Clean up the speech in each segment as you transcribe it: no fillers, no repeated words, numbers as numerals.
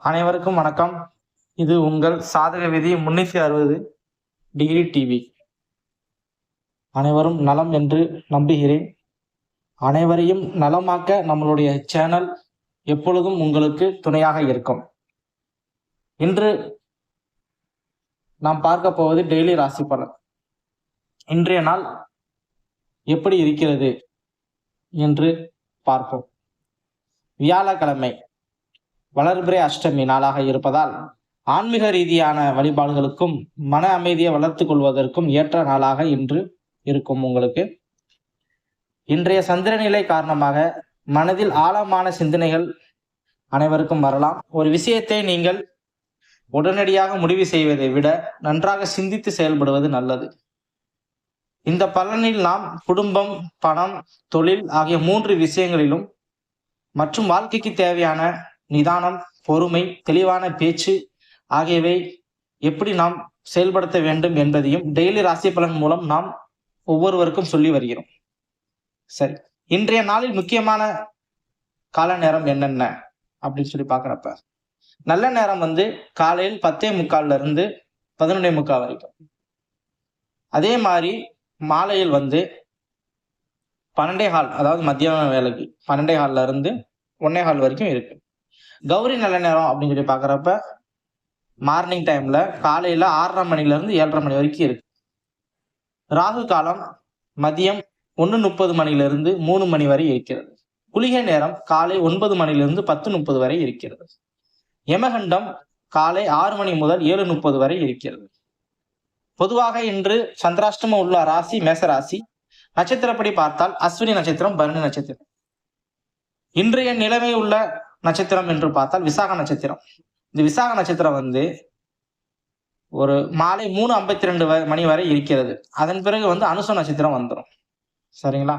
அனைவருக்கும் வணக்கம். இது உங்கள் சாதக விதி 360 டிகிரி டிவி. அனைவரும் நலம் என்று நம்புகிறேன். அனைவரையும் நலமாக்க நம்மளுடைய சேனல் எப்பொழுதும் உங்களுக்கு துணையாக இருக்கும். இன்று நாம் பார்க்க போவது டெய்லி ராசி பலன். இன்றைய நாள் எப்படி இருக்கிறது என்று பார்ப்போம். வியாழக்கிழமை வளர்பிறை அஷ்டமி நாளாக இருப்பதால் ஆன்மீக ரீதியான வழிபாடுகளுக்கும் மன அமைதியை வளர்த்து கொள்வதற்கும் ஏற்ற நாளாக இன்று இருக்கும். உங்களுக்கு இன்றைய சந்திரநிலை காரணமாக மனதில் ஆழமான சிந்தனைகள் அனைவருக்கும் வரலாம். ஒரு விஷயத்தை நீங்கள் உடனடியாக முடிவு செய்வதை விட நன்றாக சிந்தித்து செயல்படுவது நல்லது. இந்த பலனில் நாம் குடும்பம், பணம், தொழில் ஆகிய 3 விஷயங்களிலும் மற்றும் வாழ்க்கைக்கு தேவையான நிதானம், பொறுமை, தெளிவான பேச்சு ஆகியவை எப்படி நாம் செயல்படுத்த வேண்டும் என்பதையும் டெய்லி ராசி பலன் மூலம் நாம் ஒவ்வொருவருக்கும் சொல்லி வருகிறோம். சரி, இன்றைய நாளில் முக்கியமான கால நேரம் என்னென்ன அப்படின்னு சொல்லி பார்க்குறப்ப, நல்ல நேரம் காலையில் 10:45 இருந்து 11:45 வரைக்கும். அதே மாதிரி மாலையில் 12:15, அதாவது மத்தியான வேலைக்கு 12:15 இருந்து 1:15 வரைக்கும் இருக்கு. கௌரி நல்ல நேரம் அப்படின்னு சொல்லி பார்க்குறப்ப மார்னிங் டைம்ல காலையில 6:30 மணில இருந்து 7:30 மணி வரைக்கும் இருக்கு. ராகு காலம் மதியம் 1:30 மணில இருந்து 3 மணி வரை இருக்கிறது. குளிகை நேரம் காலை 9 மணிலிருந்து 10:30 வரை இருக்கிறது. யமகண்டம் காலை 6 மணி முதல் 7:30 வரை இருக்கிறது. பொதுவாக இன்று சந்திராஷ்டமம் உள்ள ராசி மேசராசி. நட்சத்திரப்படி பார்த்தால் அஸ்வினி நட்சத்திரம், பரணி நட்சத்திரம். இன்றைய நிலைமை உள்ள நட்சத்திரம் என்று பார்த்தால் விசாக நட்சத்திரம். இந்த விசாக நட்சத்திரம் ஒரு மாலை 3:52 மணி வரை இருக்கிறது. அதன் பிறகு அனுச நட்சத்திரம் வந்துடும். சரிங்களா?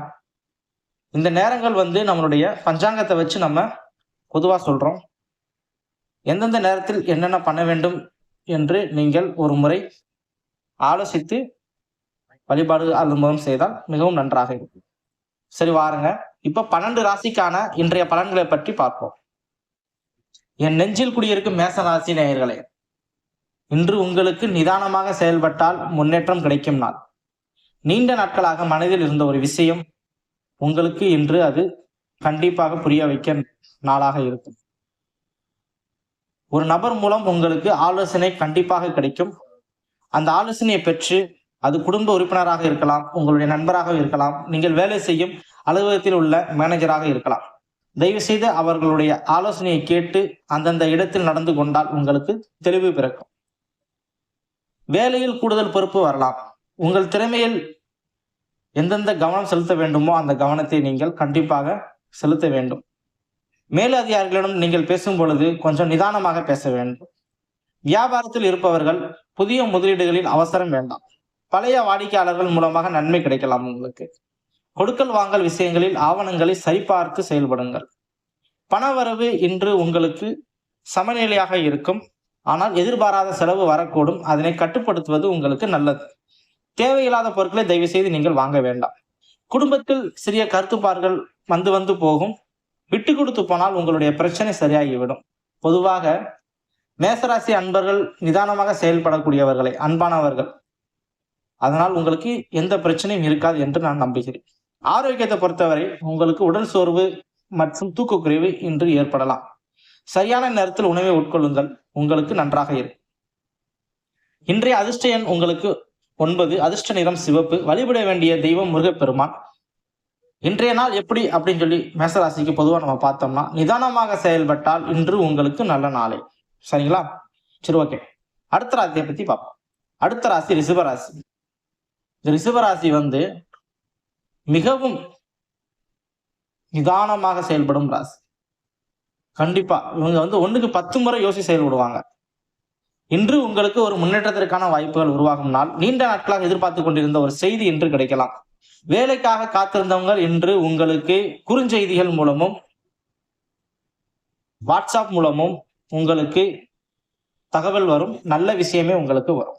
இந்த நேரங்கள் நம்மளுடைய பஞ்சாங்கத்தை வச்சு நம்ம பொதுவா சொல்றோம். எந்தெந்த நேரத்தில் என்னென்ன பண்ண வேண்டும் என்று நீங்கள் ஒரு முறை ஆலோசித்து வழிபாடு அதன் மூலம் செய்தால் மிகவும் நன்றாக இருக்கும். சரி, வாருங்க இப்ப 12 ராசிக்கான இன்றைய பலன்களை பற்றி பார்ப்போம். என் நெஞ்சில் குடியிருக்கும் மேசராசி நேயர்களே, இன்று உங்களுக்கு நிதானமாக செயல்பட்டால் முன்னேற்றம் கிடைக்கும் நாள். நீண்ட நாட்களாக மனதில் இருந்த ஒரு விஷயம் உங்களுக்கு இன்று அது கண்டிப்பாக புரிய வைக்க நாளாக இருக்கும். ஒரு நபர் மூலம் உங்களுக்கு ஆலோசனை கண்டிப்பாக கிடைக்கும். அந்த ஆலோசனையை பெற்று அது குடும்ப உறுப்பினராக இருக்கலாம், உங்களுடைய நண்பராக இருக்கலாம், நீங்கள் வேலை செய்யும் அலுவலகத்தில் உள்ள மேனேஜராக இருக்கலாம். தயவு செய்து அவர்களுடைய ஆலோசனையை கேட்டு அந்தந்த இடத்தில் நடந்து கொண்டால் உங்களுக்கு தெளிவு பிறக்கும். வேலையில் கூடுதல் பொறுப்பு வரலாம். உங்கள் திறமையில் எந்தெந்த கவனம் செலுத்த வேண்டுமோ அந்த கவனத்தை நீங்கள் கண்டிப்பாக செலுத்த வேண்டும். மேலதிகாரிகளிடம் நீங்கள் பேசும் பொழுது கொஞ்சம் நிதானமாக பேச வேண்டும். வியாபாரத்தில் இருப்பவர்கள் புதிய முதலீடுகளில் அவசரம் வேண்டாம். பழைய வாடிக்கையாளர்கள் மூலமாக நன்மை கிடைக்கலாம். உங்களுக்கு கொடுக்கல் வாங்கல் விஷயங்களில் ஆவணங்களை சரிபார்த்து செயல்படுங்கள். பணவரவு இன்று உங்களுக்கு சமநிலையாக இருக்கும். ஆனால் எதிர்பாராத செலவு வரக்கூடும். அதனை கட்டுப்படுத்துவது உங்களுக்கு நல்லது. தேவையில்லாத பொருட்களை தயவு செய்து நீங்கள் வாங்க வேண்டாம். குடும்பத்தில் சிறிய கருத்துப்பாடுகள் வந்து போகும். விட்டு கொடுத்து போனால் உங்களுடைய பிரச்சனை சரியாகிவிடும். பொதுவாக மேசராசி அன்பர்கள் நிதானமாக செயல்படக்கூடியவர்களை, அன்பானவர்கள். அதனால் உங்களுக்கு எந்த பிரச்சனையும் இருக்காது என்று நான் நம்புகிறேன். ஆரோக்கியத்தை பொறுத்தவரை உங்களுக்கு உடல் சோர்வு மற்றும் தூக்கக்குறைவு இன்று ஏற்படலாம். சரியான நேரத்தில் உணவை உட்கொள்ளுங்கள், உங்களுக்கு நன்றாக இருக்கும். இன்றைய அதிர்ஷ்ட எண் உங்களுக்கு 9. அதிர்ஷ்ட நிறம் சிவப்பு. வழிபட வேண்டிய தெய்வம் முருகப்பெருமான். இன்றைய நாள் எப்படி அப்படின்னு சொல்லி மேசராசிக்கு பொதுவாக நம்ம பார்த்தோம்னா, நிதானமாக செயல்பட்டால் இன்று உங்களுக்கு நல்ல நாளே. சரிங்களா? சரி, ஓகே. அடுத்த ராசியை பத்தி பார்ப்போம். அடுத்த ராசி ரிஷபராசி. இந்த ரிஷபராசி மிகவும் நிதானமாக செயல்படும் ராசி. கண்டிப்பா இவங்க 1க்கு 10 முறை யோசிச்சு செயல்படுவாங்க. இன்று உங்களுக்கு ஒரு முன்னேற்றத்திற்கான வாய்ப்புகள் உருவாகும் நாள். நீண்ட நாட்களாக எதிர்பார்த்து கொண்டிருந்த ஒரு செய்தி இன்று கிடைக்கலாம். வேலைக்காக காத்திருந்தவங்க இன்று உங்களுக்கு குறுஞ்செய்திகள் மூலமும் வாட்ஸ்அப் மூலமும் உங்களுக்கு தகவல் வரும். நல்ல விஷயமே உங்களுக்கு வரும்.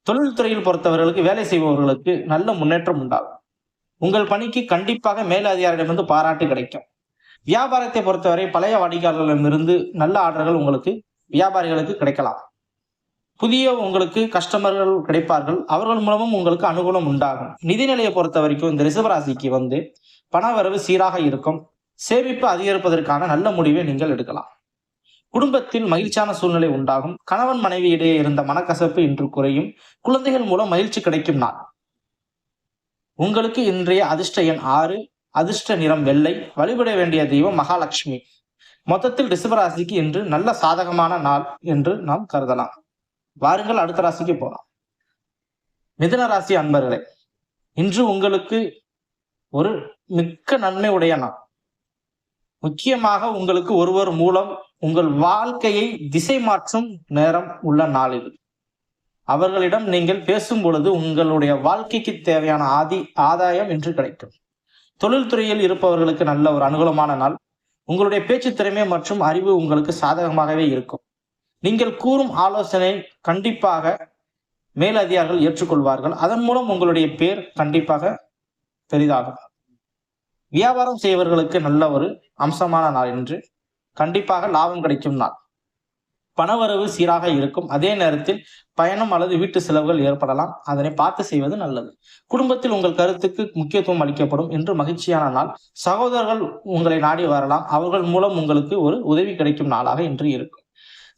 தொழில்துறையில் பொறுத்தவர்களுக்கு, வேலை செய்பவர்களுக்கு நல்ல முன்னேற்றம் உண்டாகும். உங்கள் பணிக்கு கண்டிப்பாக மேலதிகாரியிடமிருந்து பாராட்டு கிடைக்கும். வியாபாரத்தை பொறுத்தவரை பழைய வாடிக்கையாளர்களிடமிருந்து நல்ல ஆர்டர்கள் உங்களுக்கு வியாபாரிகளுக்கு கிடைக்கலாம். புதிய உங்களுக்கு கஸ்டமர்கள் கிடைப்பார்கள். அவர்கள் மூலமும் உங்களுக்கு அனுகூலம் உண்டாகும். நிதிநிலையை பொறுத்த வரைக்கும் இந்த ரிஷபராசிக்கு பணவரவு சீராக இருக்கும். சேமிப்பு அதிகரிப்பதற்கான நல்ல முடிவை நீங்கள் எடுக்கலாம். குடும்பத்தில் மகிழ்ச்சியான சூழ்நிலை உண்டாகும். கணவன் மனைவி இடையே இருந்த மனக்கசப்பு இன்று குறையும். குழந்தைகள் மூலம் மகிழ்ச்சி கிடைக்கும் நாள். உங்களுக்கு இன்றைய அதிர்ஷ்ட எண் 6, அதிர்ஷ்ட நிறம் வெள்ளை, வழிபட வேண்டிய தெய்வம் மகாலட்சுமி. மொத்தத்தில் ரிஷபராசிக்கு இன்று நல்ல சாதகமான நாள் என்று நாம் கருதலாம். வாருங்கள் அடுத்த ராசிக்கு போகலாம். மிதுன ராசி அன்பர்களே, இன்று உங்களுக்கு ஒரு மிக்க நன்மை உடைய நாள். முக்கியமாக உங்களுக்கு ஒருவர் மூலம் உங்கள் வாழ்க்கையை திசை மாற்றும் நேரம் உள்ள நாள் இது. அவர்களிடம் நீங்கள் பேசும் பொழுது உங்களுடைய வாழ்க்கைக்கு தேவையான ஆதாயம் இன்று கிடைக்கும். தொழில்துறையில் இருப்பவர்களுக்கு நல்ல ஒரு அனுகூலமான நாள். உங்களுடைய பேச்சு திறமை மற்றும் அறிவு உங்களுக்கு சாதகமாகவே இருக்கும். நீங்கள் கூறும் ஆலோசனை கண்டிப்பாக மேலதிகாரிகள் ஏற்றுக்கொள்வார்கள். அதன் மூலம் உங்களுடைய பேர் கண்டிப்பாக பெரிதாகும். வியாபாரம் செய்வர்களுக்கு நல்ல ஒரு அம்சமான நாள் என்று கண்டிப்பாக லாபம் கிடைக்கும் நாள். பணவரவு சீராக இருக்கும். அதே நேரத்தில் பயணம் அல்லது வீட்டு செலவுகள் ஏற்படலாம். அதனை பார்த்து செய்வது நல்லது. குடும்பத்தில் உங்கள் கருத்துக்கு முக்கியத்துவம் அளிக்கப்படும் என்று மகிழ்ச்சியான நாள். சகோதரர்கள் உங்களை நாடி வரலாம். அவர்கள் மூலம் உங்களுக்கு ஒரு உதவி கிடைக்கும் நாளாக இன்று இருக்கும்.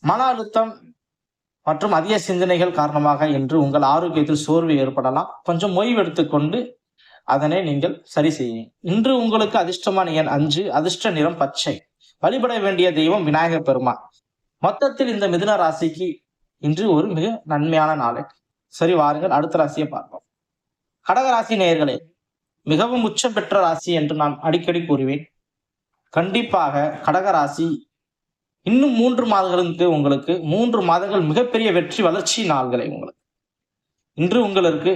மன அழுத்தம் மற்றும் அதிக சிந்தனைகள் காரணமாக இன்று உங்கள் ஆரோக்கியத்தில் சோர்வு ஏற்படலாம். கொஞ்சம் ஓய்வு எடுத்துக்கொண்டு அதனை நீங்கள் சரி செய்யுங்க. இன்று உங்களுக்கு அதிர்ஷ்டமான எண் 5, அதிர்ஷ்ட நிறம் பச்சை, வழிபட வேண்டிய தெய்வம் விநாயகர் பெருமான். மொத்தத்தில் இந்த மிதுன ராசிக்கு இன்று ஒரு மிக நன்மையான நாளை. சரி, வாருங்கள் அடுத்த ராசியை பார்ப்போம். கடகராசி நேயர்களே, மிகவும் உச்சம் பெற்ற ராசி என்று நான் அடிக்கடி கூறுவேன். கண்டிப்பாக கடகராசி இன்னும் 3 மாதங்களுக்கு உங்களுக்கு 3 மாதங்கள் மிகப்பெரிய வெற்றி வளர்ச்சி நாள்களை உங்களுக்கு. இன்று உங்களுக்கு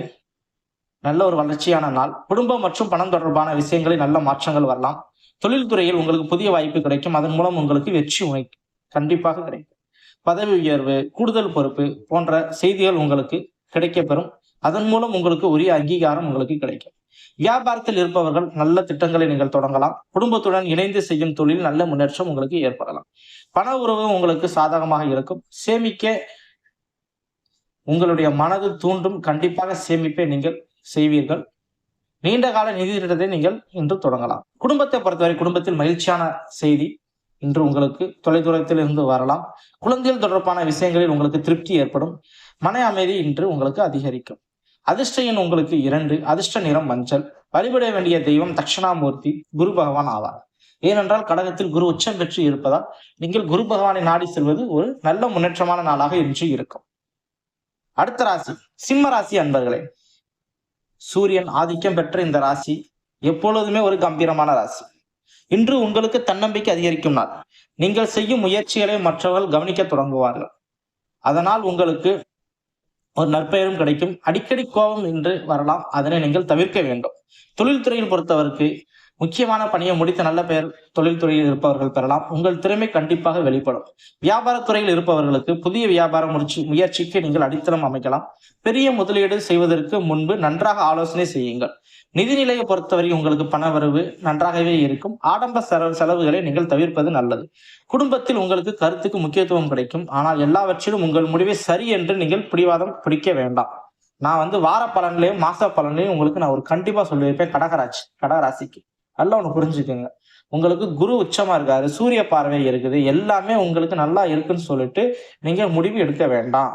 நல்ல ஒரு வளர்ச்சியான நாள். குடும்பம் மற்றும் பணம் தொடர்பான விஷயங்களில் நல்ல மாற்றங்கள் வரலாம். தொழில்துறையில் உங்களுக்கு புதிய வாய்ப்பு கிடைக்கும். அதன் மூலம் உங்களுக்கு வெற்றி கண்டிப்பாக கிடைக்கும். பதவி உயர்வு, கூடுதல் பொறுப்பு போன்ற செய்திகள் உங்களுக்கு கிடைக்கப்பெறும். அதன் மூலம் உங்களுக்கு உரிய அங்கீகாரம் உங்களுக்கு கிடைக்கும். வியாபாரத்தில் இருப்பவர்கள் நல்ல திட்டங்களை நீங்கள் தொடங்கலாம். குடும்பத்துடன் இணைந்து செய்யும் தொழில் நல்ல முன்னேற்றம் உங்களுக்கு ஏற்படலாம். பண உறவு உங்களுக்கு சாதகமாக இருக்கும். சேமிக்க உங்களுடைய மனது தூண்டும். கண்டிப்பாக சேமிப்பை நீங்கள் செய்வீர்கள். நீண்ட கால நிதி திட்டத்தை நீங்கள் இன்று தொடங்கலாம். குடும்பத்தை பொறுத்தவரை குடும்பத்தில் மகிழ்ச்சியான செய்தி இன்று உங்களுக்கு தொலைதூரத்தில் இருந்து வரலாம். குழந்தைகள் தொடர்பான விஷயங்களில் உங்களுக்கு திருப்தி ஏற்படும். மன அமைதி இன்று உங்களுக்கு அதிகரிக்கும். அதிர்ஷ்ட எண் உங்களுக்கு 2, அதிர்ஷ்ட நிறம் மஞ்சள், வழிபட வேண்டிய தெய்வம் தட்சிணாமூர்த்தி, குரு பகவான் ஆவார். ஏனென்றால் கடகத்தில் குரு உச்சம் பெற்று இருப்பதால் நீங்கள் குரு பகவானை நாடி செல்வது ஒரு நல்ல முன்னேற்றமான நாளாக இன்று இருக்கும். அடுத்த ராசி சிம்ம ராசி அன்பர்களே, சூரியன் ஆதிக்கம் பெற்ற இந்த ராசி எப்பொழுதுமே ஒரு கம்பீரமான ராசி. இன்று உங்களுக்கு தன்னம்பிக்கை அதிகரிக்கும் நாள். நீங்கள் செய்யும் முயற்சிகளை மற்றவர்கள் கவனிக்க தொடங்குவார்கள். அதனால் உங்களுக்கு ஒரு நற்பெயரும் கிடைக்கும். அடிக்கடி கோபம் இன்று வரலாம். அதனை நீங்கள் தவிர்க்க வேண்டும். தொழில்துறையில் பொறுத்தவருக்கு முக்கியமான பணியை முடித்த நல்ல பெயர் தொழில்துறையில் இருப்பவர்கள் பெறலாம். உங்கள் திறமை கண்டிப்பாக வெளிப்படும். வியாபாரத்துறையில் இருப்பவர்களுக்கு புதிய வியாபார முயற்சிக்கு நீங்கள் அடித்தளம் அமைக்கலாம். பெரிய முதலீடு செய்வதற்கு முன்பு நன்றாக ஆலோசனை செய்யுங்கள். நிதிநிலையை பொறுத்தவரை உங்களுக்கு பணவரவு நன்றாகவே இருக்கும். ஆடம்பர செலவுகளை நீங்கள் தவிர்ப்பது நல்லது. குடும்பத்தில் உங்களுக்கு கருத்துக்கு முக்கியத்துவம் கிடைக்கும். ஆனால் எல்லாவற்றிலும் உங்கள் முடிவை சரி என்று நீங்கள் பிடிவாதம் பிடிக்க வேண்டாம். நான் வார பலன்லையும் மாச பலன்லையும் உங்களுக்கு நான் ஒரு கண்டிப்பா சொல்லியிருப்பேன். கடகராசிக்கு நல்லா ஒண்ணு புரிஞ்சுக்கோங்க. உங்களுக்கு குரு உச்சமா இருக்காரு, சூரிய பார்வை இருக்குது, எல்லாமே உங்களுக்கு நல்லா இருக்குன்னு சொல்லிட்டு நீங்க முடிவு எடுக்க வேண்டாம்.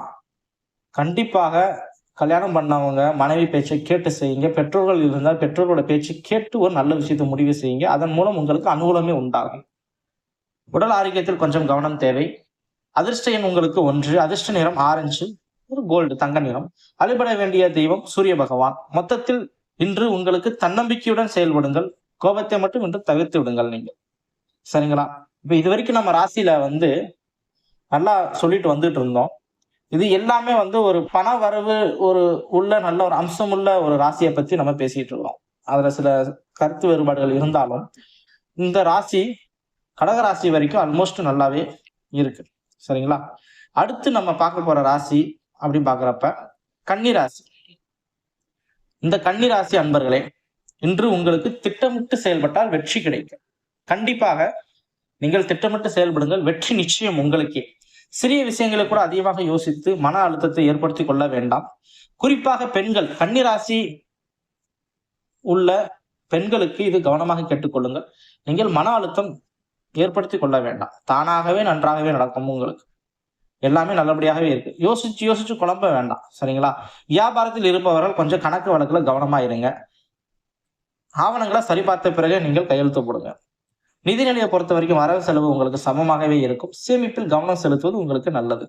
கண்டிப்பாக கல்யாணம் பண்ணவங்க மனைவி பேச்சை கேட்டு செய்யுங்க. பெற்றோர்கள் இருந்தால் பெற்றோர்களோட பேச்சு கேட்டு ஒரு நல்ல விஷயத்தை முடிவு செய்யுங்க. அதன் மூலம் உங்களுக்கு அனுகூலமே உண்டாகும். உடல் ஆரோக்கியத்தில் கொஞ்சம் கவனம் தேவை. அதிர்ஷ்ட எண் உங்களுக்கு 1, அதிர்ஷ்ட நிறம் ஆரஞ்சு, ஒரு கோல்டு தங்க நிறம், வழிபட வேண்டிய தெய்வம் சூரிய பகவான். மொத்தத்தில் இன்று உங்களுக்கு தன்னம்பிக்கையுடன் செயல்படுங்கள். கோபத்தை மட்டும் இன்று தவிர்த்து விடுங்கள் நீங்க. சரிங்களா? இப்ப இது வரைக்கும் நம்ம ராசியில நல்லா சொல்லிட்டு வந்துட்டு இருந்தோம். இது எல்லாமே ஒரு பண வரவு உள்ள நல்ல ஒரு அம்சம் உள்ள ஒரு ராசியை பத்தி நம்ம பேசிட்டு இருக்கோம். அதுல சில கருத்து வேறுபாடுகள் இருந்தாலும் இந்த ராசி கடகராசி வரைக்கும் ஆல்மோஸ்ட் நல்லாவே இருக்கு. சரிங்களா? அடுத்து நம்ம பார்க்க போற ராசி அப்படின்னு பாக்குறப்ப கன்னிராசி. இந்த கன்னிராசி அன்பர்களே, இன்று உங்களுக்கு திட்டமிட்டு செயல்பட்டால் வெற்றி கிடைக்கும். கண்டிப்பாக நீங்கள் திட்டமிட்டு செயல்படுங்கள், வெற்றி நிச்சயம் உங்களுக்கே. சிறிய விஷயங்களை கூட அதிகமாக யோசித்து மன அழுத்தத்தை ஏற்படுத்திக் கொள்ள வேண்டாம். குறிப்பாக பெண்கள், கன்னிராசி உள்ள பெண்களுக்கு இது கவனமாக கேட்டுக்கொள்ளுங்கள். நீங்கள் மன அழுத்தம் ஏற்படுத்திக் கொள்ள வேண்டாம். தானாகவே நன்றாகவே நடக்கும். உங்களுக்கு எல்லாமே நல்லபடியாகவே இருக்கு. யோசிச்சு யோசிச்சு குழம்ப வேண்டாம். சரிங்களா? வியாபாரத்தில் இருப்பவர்கள் கொஞ்சம் கணக்கு வழக்குல கவனமா இருங்க. ஆவணங்களை சரிபார்த்த பிறகு நீங்கள் கையெழுத்து போடுங்க. நிதிநிலையை பொறுத்த வரைக்கும் வரவு செலவு உங்களுக்கு சமமாகவே இருக்கும். சேமிப்பில் கவனம் செலுத்துவது உங்களுக்கு நல்லது.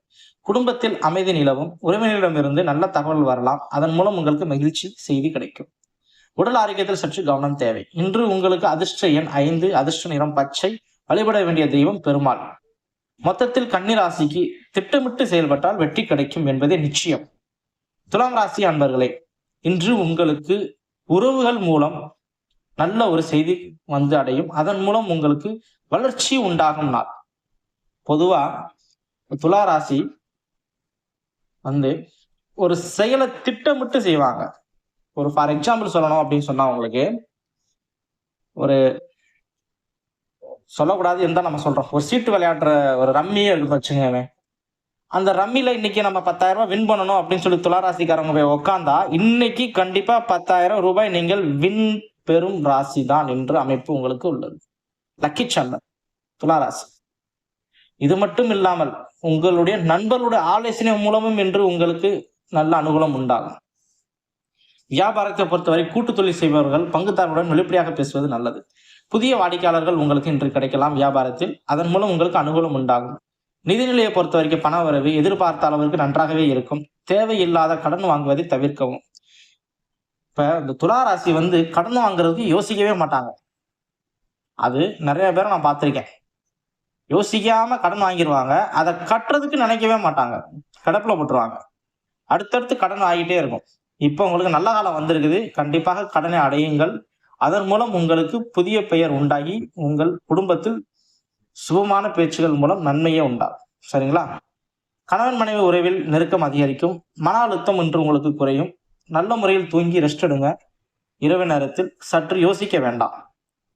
குடும்பத்தில் அமைதி நிலவும். உறவினரிடமிருந்து நல்ல தகவல் வரலாம். அதன் மூலம் உங்களுக்கு மகிழ்ச்சி செய்தி கிடைக்கும். உடல் ஆரோக்கியத்தில் சற்று கவனம் தேவை. இன்று உங்களுக்கு அதிர்ஷ்ட எண் 5, அதிர்ஷ்ட நிறம் பச்சை, வழிபட வேண்டிய தெய்வம் பெருமாள். மொத்தத்தில் கன்னிராசிக்கு திட்டமிட்டு செயல்பட்டால் வெற்றி கிடைக்கும் என்பதே நிச்சயம். துலாம் ராசி அன்பர்களே, இன்று உங்களுக்கு உறவுகள் மூலம் நல்ல ஒரு செய்தி வந்து அடையும். அதன் மூலம் உங்களுக்கு வளர்ச்சி உண்டாகும் நாள். பொதுவா துலா ராசி ஒரு செயலை திட்டமிட்டு செய்வாங்க. ஒரு ஃபார் எக்ஸாம்பிள் சொல்லணும் அப்படின்னு சொன்னா, உங்களுக்கு ஒரு சொல்லக்கூடாது இருந்தா நம்ம சொல்றோம். ஒரு சீட்டு விளையாடுற ஒரு ரம்மியே இருக்குன்னு வச்சுக்கோங்க. அந்த ரம்மில இன்னைக்கு நம்ம 10,000 ரூபாய் வின் பண்ணணும் அப்படின்னு சொல்லி துளாராசிக்காரங்க போய் உட்காந்தா, இன்னைக்கு கண்டிப்பா 10,000 ரூபாய் நீங்கள் வின் பெரும் ராசி தான் என்று அமைப்பு உங்களுக்கு உள்ளது. லக்கி சம்மர் துளாராசி. இது மட்டும் இல்லாமல் உங்களுடைய நண்பர்களுடைய ஆலோசனை மூலமும் இன்று உங்களுக்கு நல்ல அனுகூலம் உண்டாகும். வியாபாரத்தை பொறுத்தவரை கூட்டு தொழில் செய்பவர்கள் பங்குதாரருடன் வெளிப்படையாக பேசுவது நல்லது. புதிய வாடிக்கையாளர்கள் உங்களுக்கு இன்று கிடைக்கலாம் வியாபாரத்தில். அதன் மூலம் உங்களுக்கு அனுகூலம் உண்டாகும். நிதிநிலையை பொறுத்த வரைக்கும் பண வரவு எதிர்பார்த்த அளவிற்கு நன்றாகவே இருக்கும். தேவையில்லாத கடன் வாங்குவதை தவிர்க்கவும். இப்ப இந்த துலா ராசி கடன் வாங்குறதுக்கு யோசிக்கவே மாட்டாங்க. அது நிறைய பேரை நான் பார்த்திருக்கேன். யோசிக்காம கடன் வாங்கிடுவாங்க. அதை கட்டுறதுக்கு நினைக்கவே மாட்டாங்க. கிடப்புல போட்டுருவாங்க. அடுத்தடுத்து கடன் ஆகிட்டே இருக்கும். இப்ப உங்களுக்கு நல்ல காலம் வந்திருக்குது. கண்டிப்பாக கடனை அடையுங்கள். அதன் மூலம் உங்களுக்கு புதிய பெயர் உண்டாகி உங்கள் குடும்பத்தில் சுபமான பேச்சுகள் மூலம் நன்மையே உண்டாகும். சரிங்களா? கணவன் மனைவி உறவில் நெருக்கம் அதிகரிக்கும். மன அழுத்தம் இன்று உங்களுக்கு குறையும். நல்ல முறையில் தூங்கி ரெஸ்ட் எடுங்க. இரவு நேரத்தில் சற்று யோசிக்க வேண்டாம்.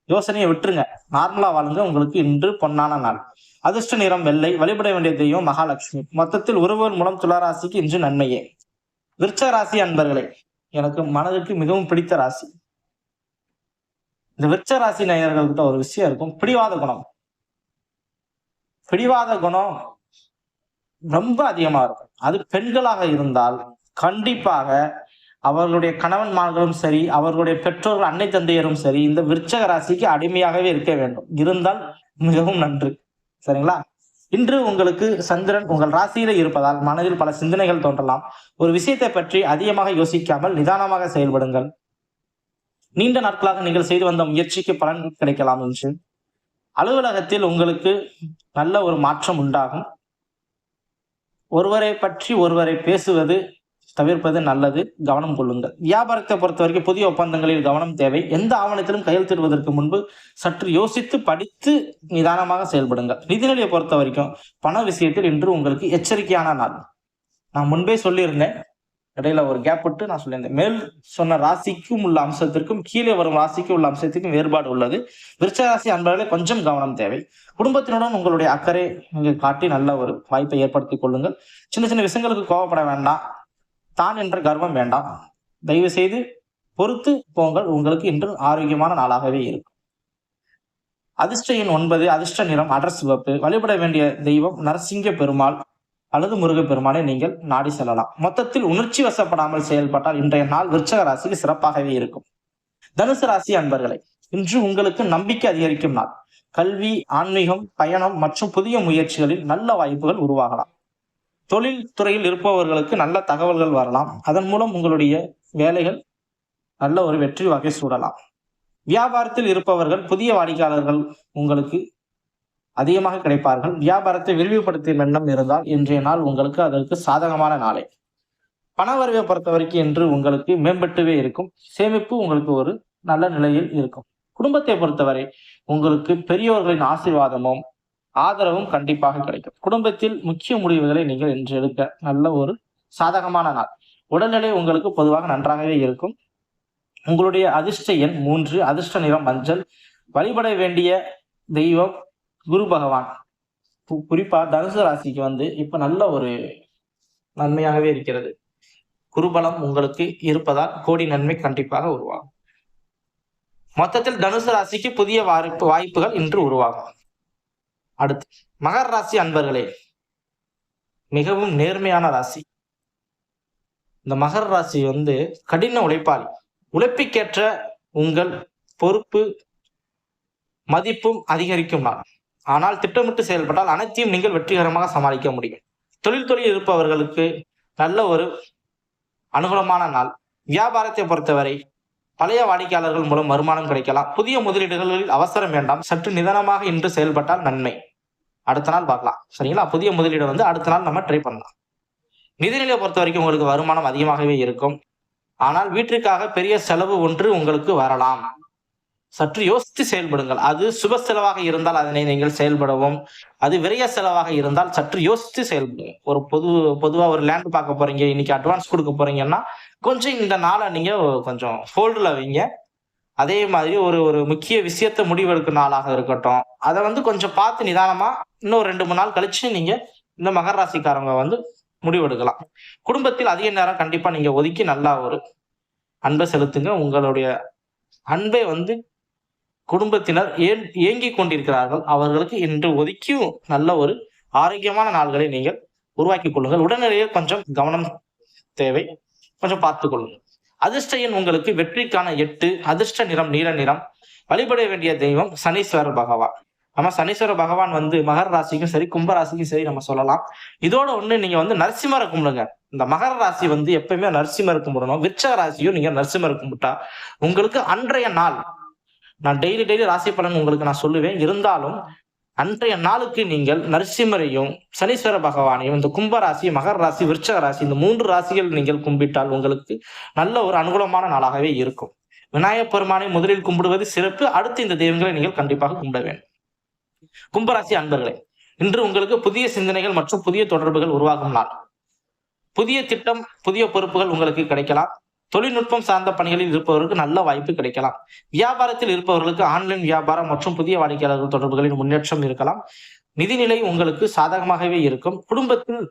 யோசனையை விட்டுருங்க. நார்மலா வாழுங்க. உங்களுக்கு இன்று பொன்னான நாள். அதிர்ஷ்ட நிறம் வெள்ளை. வழிபட வேண்டிய தெய்வம் மகாலட்சுமி. மொத்தத்தில் உறவுகள் மூலம் துளாராசிக்கு இன்று நன்மையே. விருச்ச ராசி அன்பர்களே, எனக்கு மனதுக்கு மிகவும் பிடித்த ராசி. இந்த விருச்ச ராசி நேயர்கள்கிட்ட ஒரு விஷயம் இருக்கும். பிடிவாத குணம். பிடிவாத குணம் ரொம்ப அதிகமா இருக்கும். அது பெண்களாக இருந்தால் கண்டிப்பாக அவர்களுடைய கணவன்மார்களும் சரி, அவர்களுடைய பெற்றோர்கள் அன்னை தந்தையரும் சரி, இந்த விருச்சக ராசிக்கு அடிமையாகவே இருக்க வேண்டும். இருந்தால் மிகவும் நன்று. சரிங்களா? இன்று உங்களுக்கு சந்திரன் உங்கள் ராசியில இருப்பதால் மனதில் பல சிந்தனைகள் தோன்றலாம். ஒரு விஷயத்தை பற்றி அதிகமாக யோசிக்காமல் நிதானமாக செயல்படுங்கள். நீண்ட நாட்களாக நீங்கள் செய்து வந்த முயற்சிக்கு பலன் கிடைக்கலாம் என்று. அலுவலகத்தில் உங்களுக்கு நல்ல ஒரு மாற்றம் உண்டாகும். ஒருவரை பற்றி ஒருவரை பேசுவது தவிர்ப்பது நல்லது. கவனம் கொள்ளுங்கள். வியாபாரத்தை பொறுத்த வரைக்கும் புதிய ஒப்பந்தங்களில் கவனம் தேவை. எந்த ஆவணத்திலும் கையெழுத்திடுவதற்கு முன்பு சற்று யோசித்து படித்து நிதானமாக செயல்படுங்கள். நிதிநிலையை பொறுத்த வரைக்கும் பண விஷயத்தில் இன்று உங்களுக்கு எச்சரிக்கையான நாள். நான் முன்பே சொல்லியிருந்தேன். இடையில ஒரு கேப் விட்டு நான் சொல்லியிருந்தேன். மேல் சொன்ன ராசிக்கும் உள்ள அம்சத்திற்கும் கீழே வரும் ராசிக்கும் உள்ள அம்சத்திற்கும் வேறுபாடு உள்ளது. விருச்ச ராசி அன்பர்களே கொஞ்சம் கவனம் தேவை. குடும்பத்தினுடன் உங்களுடைய அக்கறை நீங்கள் காட்டி நல்ல ஒரு வாய்ப்பை ஏற்படுத்திக் கொள்ளுங்கள். சின்ன சின்ன விஷயங்களுக்கு கோபப்பட வேண்டாம். தான் என்ற கர்வம் வேண்டாம். தயவு செய்து பொறுத்து போங்கள். உங்களுக்கு இன்று ஆரோக்கியமான நாளாகவே இருக்கும். அதிர்ஷ்ட எண் 9, அதிர்ஷ்ட நிறம் அடர் சிவப்பு. வழிபட வேண்டிய தெய்வம் நரசிங்க பெருமாள் அல்லது முருக பெருமானை நீங்கள் நாடி செல்லலாம். மொத்தத்தில் உணர்ச்சி வசப்படாமல் செயல்பட்டால் இன்றைய நாள் விருச்சக ராசிக்கு சிறப்பாகவே இருக்கும். தனுசு ராசி அன்பர்களே, இன்று உங்களுக்கு நம்பிக்கை அதிகரிக்கும் நாள். கல்வி, ஆன்மீகம், பயணம் மற்றும் புதிய முயற்சிகளில் நல்ல வாய்ப்புகள் உருவாகலாம். தொழில் துறையில் இருப்பவர்களுக்கு நல்ல தகவல்கள் வரலாம். அதன் மூலம் உங்களுடைய வேலைகள் நல்ல ஒரு வெற்றி வகை சூடலாம். வியாபாரத்தில் இருப்பவர்கள் புதிய வாடிக்கையாளர்கள் உங்களுக்கு அதிகமாக கிடைப்பார்கள். வியாபாரத்தை விரிவுபடுத்தும் எண்ணம் இருந்தால் இன்றைய நாள் உங்களுக்கு அதற்கு சாதகமான நாளே. பண வரவை பொறுத்த வரைக்கும் இன்று உங்களுக்கு மேம்பட்டுவே இருக்கும். சேமிப்பு உங்களுக்கு ஒரு நல்ல நிலையில் இருக்கும். குடும்பத்தை பொறுத்தவரை உங்களுக்கு பெரியோர்களின் ஆசீர்வாதமும் ஆதரவும் கண்டிப்பாக கிடைக்கும். குடும்பத்தில் முக்கிய முடிவுகளை நீங்கள் இன்று எடுக்க நல்ல ஒரு சாதகமான நாள். உடல்நிலை உங்களுக்கு பொதுவாக நன்றாகவே இருக்கும். உங்களுடைய அதிர்ஷ்ட எண் 3, அதிர்ஷ்ட நிறம் மஞ்சள். வழிபட வேண்டிய தெய்வம் குரு பகவான். குறிப்பா தனுசு ராசிக்கு வந்து இப்ப நல்ல ஒரு நன்மையாகவே இருக்கிறது. குருபலம் உங்களுக்கு இருப்பதால் கோடி நன்மை கண்டிப்பாக உருவாகும். மொத்தத்தில் தனுசு ராசிக்கு புதிய வாய்ப்புகள் இன்று உருவாகும். அடுத்து மகர ராசி அன்பர்களே, மிகவும் நேர்மையான ராசி. இந்த மகர ராசி வந்து கடின உழைப்பாளி. உழைப்புக்கேற்ற உங்கள் பொறுப்பு மதிப்பும் அதிகரிக்கும் நாள். ஆனால் திட்டமிட்டு செயல்பட்டால் அனைத்தையும் நீங்கள் வெற்றிகரமாக சமாளிக்க முடியும். தொழில் இருப்பவர்களுக்கு நல்ல ஒரு அனுகூலமான நாள். வியாபாரத்தை பொறுத்தவரை பழைய வாடிக்கையாளர்கள் மூலம் வருமானம் கிடைக்கலாம். புதிய முதலீடுகளில் அவசரம் வேண்டாம். சற்று நிதானமாக இன்று செயல்பட்டால் நன்மை. அடுத்த நாள் பார்க்கலாம். சரிங்களா? புதிய முதலீடு வந்து அடுத்த நாள் நம்ம ட்ரை பண்ணலாம். நிதிநிலையை பொறுத்த வரைக்கும் உங்களுக்கு வருமானம் அதிகமாகவே இருக்கும். ஆனால் வீட்டிற்காக பெரிய செலவு ஒன்று உங்களுக்கு வரலாம். சற்று யோசித்து செயல்படுங்கள். அது சுப செலவாக இருந்தால் அதனை நீங்கள் செயல்படவும், அது விரைய செலவாக இருந்தால் சற்று யோசித்து செயல்படுங்க. ஒரு பொதுவா ஒரு லேண்ட் பார்க்க போறீங்க, இன்னைக்கு அட்வான்ஸ் கொடுக்க போறீங்கன்னா கொஞ்சம் இந்த நாளை நீங்க கொஞ்சம் ஹோல்டுல வைங்க. அதே மாதிரி ஒரு முக்கிய விஷயத்த முடிவெடுக்கும் நாளாக இருக்கட்டும், அதை வந்து கொஞ்சம் பார்த்து நிதானமா இன்னும் 2-3 நாள் கழிச்சு நீங்க இந்த மகர ராசிக்காரங்க வந்து முடிவெடுக்கலாம். குடும்பத்தில் அதிக நேரம் கண்டிப்பா நீங்க ஒதுக்கி நல்லா ஒரு அன்பை செலுத்துங்க. உங்களுடைய அன்பை வந்து குடும்பத்தினர் ஏங்கிக் கொண்டிருக்கிறார்கள். அவர்களுக்கு இன்று ஒதுக்கியும் நல்ல ஒரு ஆரோக்கியமான நாள்களை நீங்கள் உருவாக்கிக் கொள்ளுங்கள். உடனடியே கொஞ்சம் கவனம் தேவை. கொஞ்சம் பார்த்துக் கொள்ளுங்கள். அதிர்ஷ்ட எண் உங்களுக்கு வெற்றிக்கான 8. அதிர்ஷ்ட நிறம் நீல நிறம். வழிபட வேண்டிய தெய்வம் சனீஸ்வரர் பகவான். நம்ம சனீஸ்வர பகவான் வந்து மகர ராசிக்கும் சரி கும்ப ராசிக்கும் சரி நம்ம சொல்லலாம். இதோட ஒண்ணு நீங்க வந்து நரசிம்மரை கும்பிடுங்க. இந்த மகர ராசி வந்து எப்பயுமே நரசிம்மரை கும்பிடணும். விருச்சிக ராசியும் நீங்க நரசிம்மரை கும்பிட்டா உங்களுக்கு அன்றைய நாள், நான் டெய்லி ராசி பலன் உங்களுக்கு நான் சொல்லுவேன். இருந்தாலும் அன்றைய நாளுக்கு நீங்கள் நரசிம்மரையும் சனீஸ்வர பகவானையும் இந்த கும்ப ராசி மகர ராசி விருச்சிக ராசி இந்த 3 ராசிகள் நீங்கள் கும்பிட்டால் உங்களுக்கு நல்ல ஒரு அனுகூலமான நாளாகவே இருக்கும். விநாயகப் பெருமானை முதலில் கும்பிடுவது சிறப்பு. அடுத்து இந்த தெய்வங்களை நீங்கள் கண்டிப்பாக கும்பிட வேண்டும். கும்பராசி அன்பர்களே, இன்று உங்களுக்கு புதிய சிந்தனைகள் மற்றும் புதிய தொடர்புகள் உருவாகும் நாள். புதிய திட்டம் புதிய பொறுப்புகள் உங்களுக்கு கிடைக்கலாம். தொழில்நுட்பம் சார்ந்த பணிகளில் இருப்பவர்களுக்கு நல்ல வாய்ப்பு கிடைக்கலாம். வியாபாரத்தில் இருப்பவர்களுக்கு ஆன்லைன் வியாபாரம் மற்றும் புதிய வாடிக்கையாளர்கள் தொடர்புகளின் முன்னேற்றம் இருக்கலாம். நிதிநிலை உங்களுக்கு சாதகமாகவே இருக்கும். குடும்பத்தில்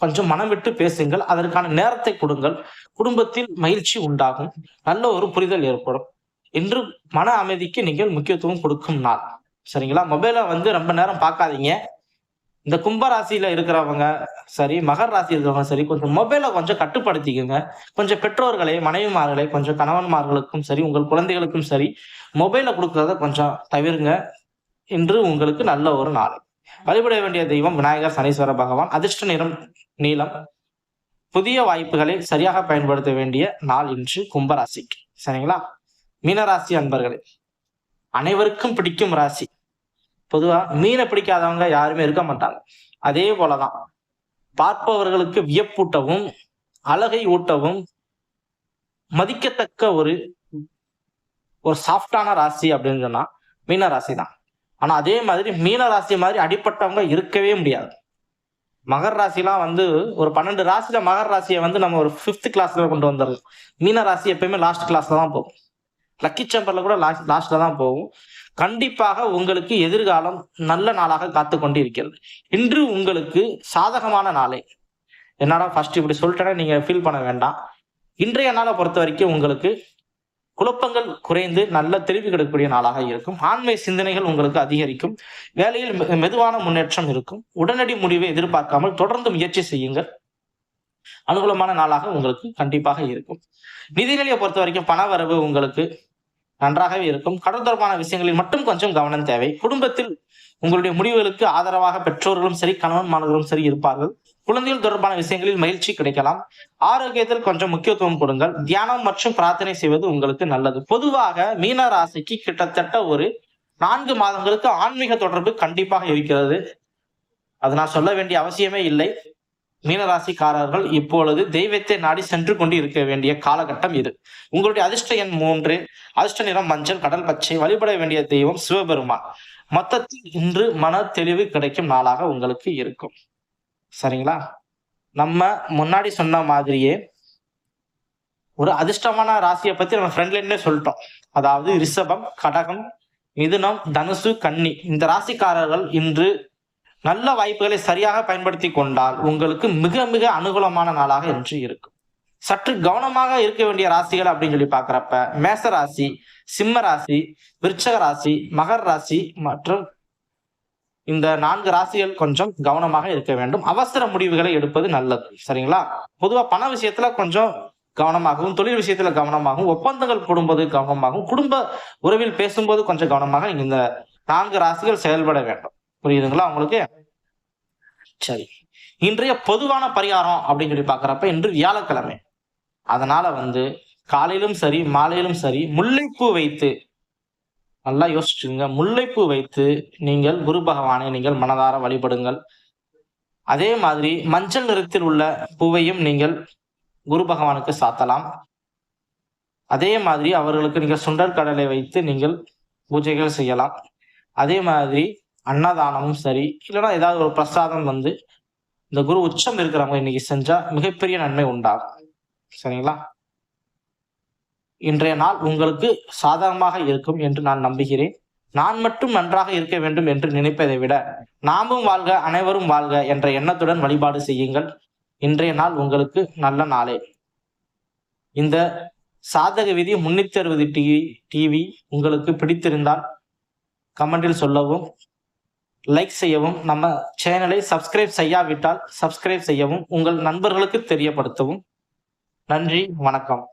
கொஞ்சம் மனம் விட்டு பேசுங்கள். அதற்கான நேரத்தை கொடுங்கள். குடும்பத்தில் மகிழ்ச்சி உண்டாகும். நல்ல ஒரு புரிதல் ஏற்படும். இன்று மன அமைதிக்கு நீங்கள் முக்கியத்துவம் கொடுக்கும் நாள். சரிங்களா? மொபைலை வந்து ரொம்ப நேரம் பார்க்காதீங்க. இந்த கும்பராசியில இருக்கிறவங்க சரி மகர ராசி இருக்கிறவங்க சரி கொஞ்சம் மொபைலை கொஞ்சம் கட்டுப்படுத்திக்கோங்க. கொஞ்சம் பெற்றோர்களை மனைவிமார்களை கொஞ்சம் கணவன்மார்களுக்கும் சரி உங்கள் குழந்தைகளுக்கும் சரி மொபைலை கொடுக்கறத கொஞ்சம் தவிருங்க. இன்று உங்களுக்கு நல்ல ஒரு நாள். வழிபட வேண்டிய தெய்வம் விநாயகர் சனீஸ்வர பகவான். அதிர்ஷ்ட நிறம் நீலம். புதிய வாய்ப்புகளை சரியாக பயன்படுத்த வேண்டிய நாள் இன்று கும்பராசிக்கு. சரிங்களா? மீனராசி அன்பர்களே, அனைவருக்கும் பிடிக்கும் ராசி. பொதுவா மீனை பிடிக்காதவங்க யாருமே இருக்க மாட்டாங்க. அதே போலதான் பார்ப்பவர்களுக்கு வியப்பூட்டவும் அழகை ஊட்டவும் மதிக்கத்தக்க ஒரு சாஃப்டான ராசி அப்படின்னு சொன்னா மீன ராசி தான். ஆனா அதே மாதிரி மீன ராசி மாதிரி அடிப்பட்டவங்க இருக்கவே முடியாது. மகர ராசிலாம் வந்து ஒரு 12 ராசியில மகர ராசியை வந்து நம்ம ஒரு 5th கிளாஸ்ல கொண்டு வந்துடலாம். மீன ராசி எப்பயுமே லாஸ்ட் கிளாஸ்ல தான் போகும். லக்கி சம்பர்ல கூட லாஸ்ட்ல தான் போகும். கண்டிப்பாக உங்களுக்கு எதிர்காலம் நல்ல நாளாக காத்து கொண்டு இருக்கிறது. இன்று உங்களுக்கு சாதகமான நாளே. என்னடா ஃபர்ஸ்ட் இப்படி சொல்லிட்டேன்னா நீங்க ஃபீல் பண்ண வேண்டாம். இன்றைய நாளை பொறுத்த வரைக்கும் உங்களுக்கு குழப்பங்கள் குறைந்து நல்ல தெளிவு கிடைக்கக்கூடிய நாளாக இருக்கும். ஆண்மை சிந்தனைகள் உங்களுக்கு அதிகரிக்கும். வேலையில் மெதுவான முன்னேற்றம் இருக்கும். உடனடி முடிவை எதிர்பார்க்காமல் தொடர்ந்து முயற்சி செய்யுங்கள். அனுகூலமான நாளாக உங்களுக்கு கண்டிப்பாக இருக்கும். நிதிநிலையை பொறுத்த வரைக்கும் பண வரவு உங்களுக்கு நன்றாகவே இருக்கும். கடன் தொடர்பான விஷயங்களில் மட்டும் கொஞ்சம் கவனம் தேவை. குடும்பத்தில் உங்களுடைய முடிவுகளுக்கு ஆதரவாக பெற்றோர்களும் சரி கணவன்மார்களும் சரி இருப்பார்கள். குழந்தைகள் தொடர்பான விஷயங்களில் மகிழ்ச்சி கிடைக்கலாம். ஆரோக்கியத்தில் கொஞ்சம் முக்கியத்துவம் கொடுங்கள். தியானம் மற்றும் பிரார்த்தனை செய்வது உங்களுக்கு நல்லது. பொதுவாக மீன ராசிக்கு கிட்டத்தட்ட ஒரு 4 மாதங்களுக்கு ஆன்மீக தொடர்பு கண்டிப்பாக இருக்கிறது. அது நான் சொல்ல வேண்டிய அவசியமே இல்லை. மீனராசிக்காரர்கள் இப்பொழுது தெய்வத்தை நாடி சென்று கொண்டு இருக்க வேண்டிய காலகட்டம் இது. உங்களுடைய அதிர்ஷ்ட எண் 3. அதிர்ஷ்ட நிறம் மஞ்சள் கடல் பச்சை. வழிபட வேண்டிய தெய்வம் சிவபெருமான். மொத்தத்தில் இன்று மன தெளிவு கிடைக்கும் நாளாக உங்களுக்கு இருக்கும். சரிங்களா? நம்ம முன்னாடி சொன்ன மாதிரியே ஒரு அதிர்ஷ்டமான ராசியை பத்தி நம்ம ஃப்ரெண்ட்லைன்ல சொல்லிட்டோம். அதாவது ரிஷபம் கடகம் மிதுனம், தனுசு, கன்னி இந்த ராசிக்காரர்கள் இன்று நல்ல வாய்ப்புகளை சரியாக பயன்படுத்தி கொண்டால் உங்களுக்கு மிக மிக அனுகூலமான நாளாக இன்று இருக்கும். சற்று கவனமாக இருக்க வேண்டிய ராசிகள் அப்படின்னு சொல்லி பாக்குறப்ப மேச ராசி, சிம்ம ராசி, விருச்சக ராசி, மகர ராசி மற்றும் இந்த 4 ராசிகள் கொஞ்சம் கவனமாக இருக்க வேண்டும். அவசர முடிவுகளை எடுப்பது நல்லது. சரிங்களா? பொதுவா பண விஷயத்துல கொஞ்சம் கவனமாகவும், தொழில் விஷயத்துல கவனமாகவும், ஒப்பந்தங்கள் போடும்போது கவனமாகவும், குடும்ப உறவில் பேசும்போது கொஞ்சம் கவனமாக நீங்க இந்த 4 ராசிகள் செயல்பட வேண்டும். புரியுதுங்களா உங்களுக்கு? சரி. இன்றைய பொதுவான பரிகாரம் அப்படின்னு சொல்லி பாக்குறப்ப இன்று வியாழக்கிழமை. அதனால காலையிலும் சரி, மாலையிலும் சரி முல்லைப்பூ வைத்து நல்லா யோசிச்சுங்க. முல்லைப்பூ வைத்து நீங்கள் குரு பகவானை நீங்கள் மனதார வழிபடுங்கள். அதே மாதிரி மஞ்சள் நிறத்தில் உள்ள பூவையும் நீங்கள் குரு பகவானுக்கு சாத்தலாம். அதே மாதிரி அவர்களுக்கு நீங்கள் சுண்டல் கடலை வைத்து நீங்கள் பூஜைகள் செய்யலாம். அதே மாதிரி அன்னதானமும் சரி, இல்லைன்னா ஏதாவது ஒரு பிரசாதம் இந்த குரு உச்சம் இருக்கிறவங்க இன்னைக்கு செஞ்சா மிகப்பெரிய நன்மை உண்டாகும். சரிங்களா? இன்றைய நாள் உங்களுக்கு சாதகமாக இருக்கும் என்று நான் நம்புகிறேன். நான் மட்டும் நன்றாக இருக்க வேண்டும் என்று நினைப்பதை விட நாமும் வாழ்க, அனைவரும் வாழ்க என்ற எண்ணத்துடன் வழிபாடு செய்யுங்கள். இன்றைய நாள் உங்களுக்கு நல்ல நாளே. இந்த சாதக விதி 360 டிவி உங்களுக்கு பிடித்திருந்தால் கமெண்டில் சொல்லவும், லைக் செய்யவும், நம்ம சேனலை சப்ஸ்கிரைப் செய்யாவிட்டால் சப்ஸ்கிரைப் செய்யவும், உங்கள் நண்பர்களுக்கு தெரியப்படுத்தவும். நன்றி, வணக்கம்.